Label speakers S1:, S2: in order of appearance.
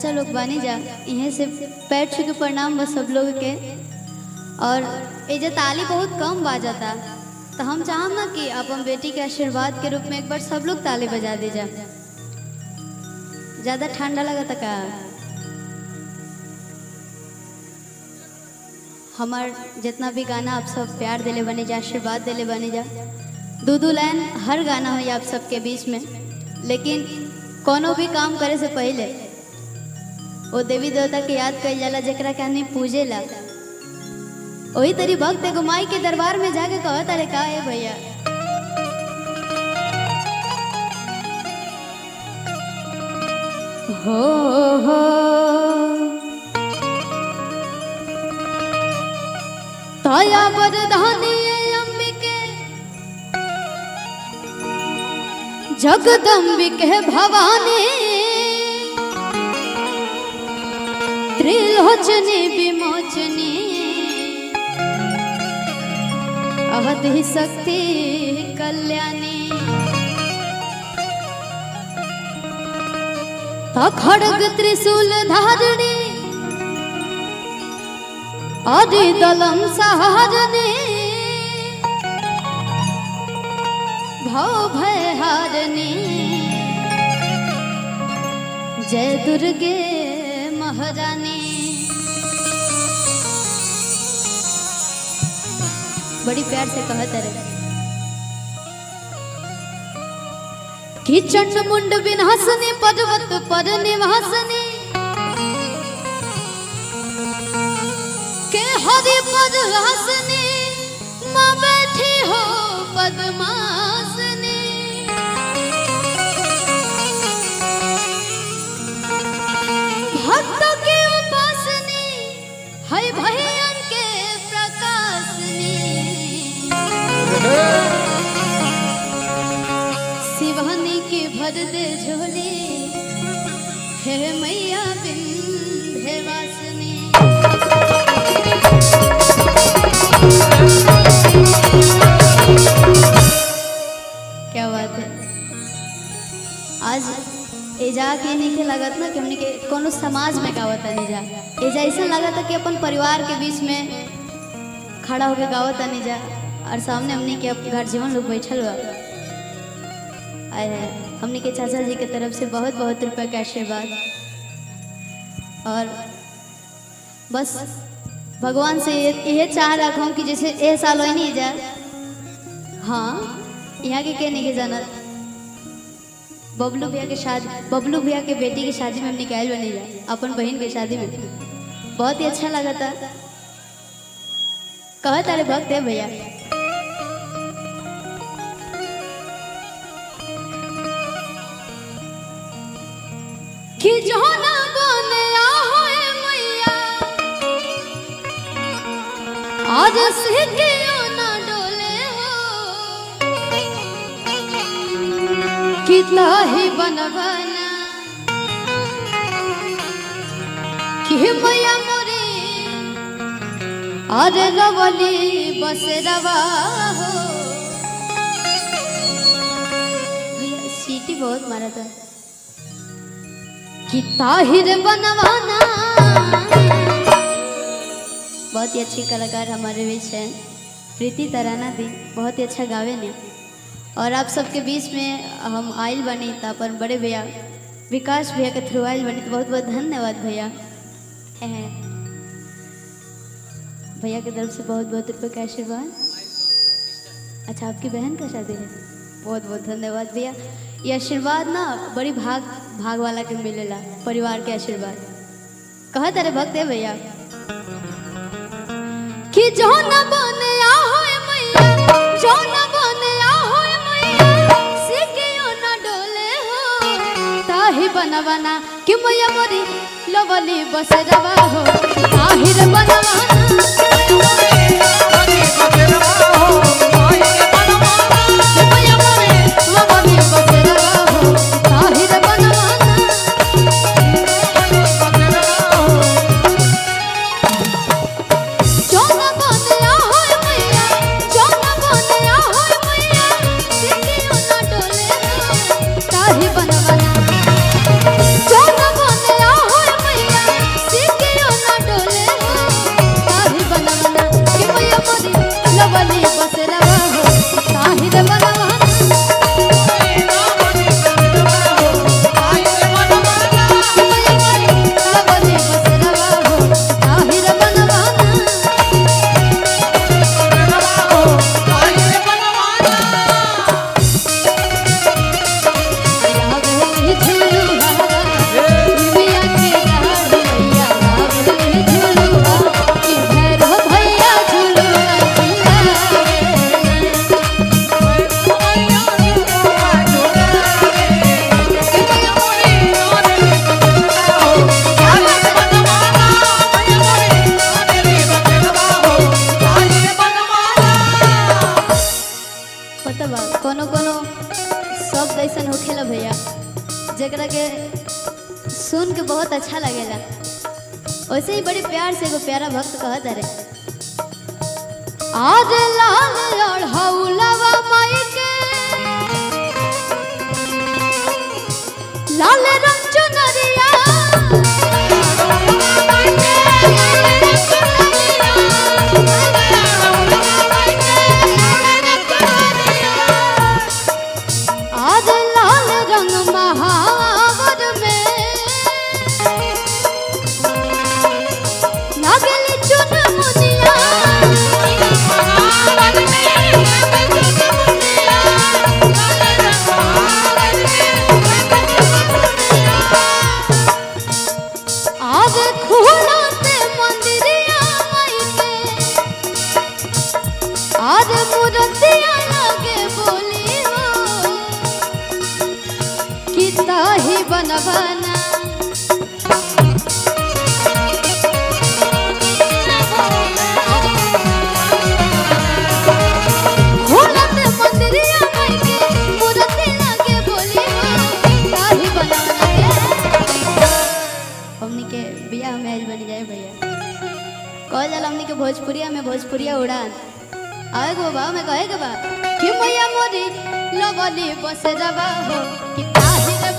S1: अच्छा लोग बानी जा इहे से पैर छू के प्रणाम बस सब लोग के। और ये ताली बहुत कम बाजाता तो हम चाहम ना कि अपन बेटी के आशीर्वाद के रूप में एक बार सब लोग ताली बजा दे जा। ज्यादा ठंडा लगा था का हमार जितना भी गाना आप सब प्यार दिले बने जा, आशीर्वाद दिले बने जा। दो लाइन हर गाना हो आप सबके बीच में, लेकिन कोनो भी काम करे से पहले वो देवी देवता के याद कल जाला जरा के आदमी पूजेला। वही तरी भक्त एगो माई के दरबार में जाके कहता रे का है भैया हो ताया वरदानी अंबिके जगदम्बिके भवानी त्रिलोचनी विमोचनी अवधि शक्ति कल्याणी खड्ग त्रिशूल धारिणी आदि दलम सहारिणी भव भय हारिणी जय दुर्गे महारानी। बड़ी प्यार से कहते रहे कि चंड मुंड विनाशनी पर्वत पर निवासनी के हरि पद हासनी माँ बैठी हो पद्मासनी भक्त की उपासनी है भयन के प्रकाशनी शिवानी की भर दे झोली हे मैया विंध्यवासिनी। क्या बात है। आज एजा के नहीं लगत ना कि हमने के कोनो समाज में गावता नहीं जा। एजा ऐसा लगा था कि अपन परिवार के बीच में खड़ा होकर गावता नहीं जा और सामने हमने के घर जीवन लोग बैठल हुआ हमने के चाचा जी के तरफ से बहुत बहुत रुपए का आशीर्वाद। और बस भगवान से यह चाह रखा हूँ कि जैसे ये साल हो नहीं जा। हाँ यहाँ के नहीं के जाना बबलू भैया के शादी, बबलू भैया के बेटी की शादी में हम निकाल बनी जा अपन बहन की शादी में बहुत ही अच्छा लगा था। कहा तारे भक्त है भैया कि जो ना बने होए मैया आज सिक्कियों ना डोले हो कितना ही बनवाना कि मैया मोरी आज रवली बस रवा हो। भैया सीटी बहुत मारा था कि ताहिर बनवाना। बहुत ही अच्छी कलाकार हमारे बीच हैं प्रीति तराना दी, बहुत ही अच्छा गावे ने। और आप सबके बीच में हम आयल बनी था पर बड़े भैया विकास भैया के थ्रू आयल बनी तो बहुत बहुत धन्यवाद भैया। भैया की तरफ से बहुत बहुत रुपये का आशीर्वाद। अच्छा आपकी बहन का शादी है, बहुत बहुत धन्यवाद भैया। ये आशीर्वाद ना बड़ी भाग वाला के मिलेला, परिवार के आशीर्वाद। कहा तारे भक्त है भैया कि जो न बने होए मैया जो न बने होए मैया सिक्कियों न डोले हो ताहि बनवाना कि मैया मोरी लवली बस रवा हो ताहिर बनवाना बनवाना लगेला। वैसे ही बड़े प्यार से एगो प्यारा भक्त कहत रहे, आज लाल अढ़ौलवा माई के लाल रंग चुनरिया आज लाल रंग महावर में लागली चुन मुनिया आज खुलते मंदिरिया माई के आज मूर्तिया लगे बोली हो कि ताही बनवाना खुलते मंदिरिया माई के मूर्ति लगे बोली हो ताही बनवाना हमनी के बियाह में आज बन जाए भैया। कह जाला हमनी के भोजपुरिया उड़ान आए गो बा में कहे के बा कि मैया मोरी लगनी बस जावा हो कि ताही रे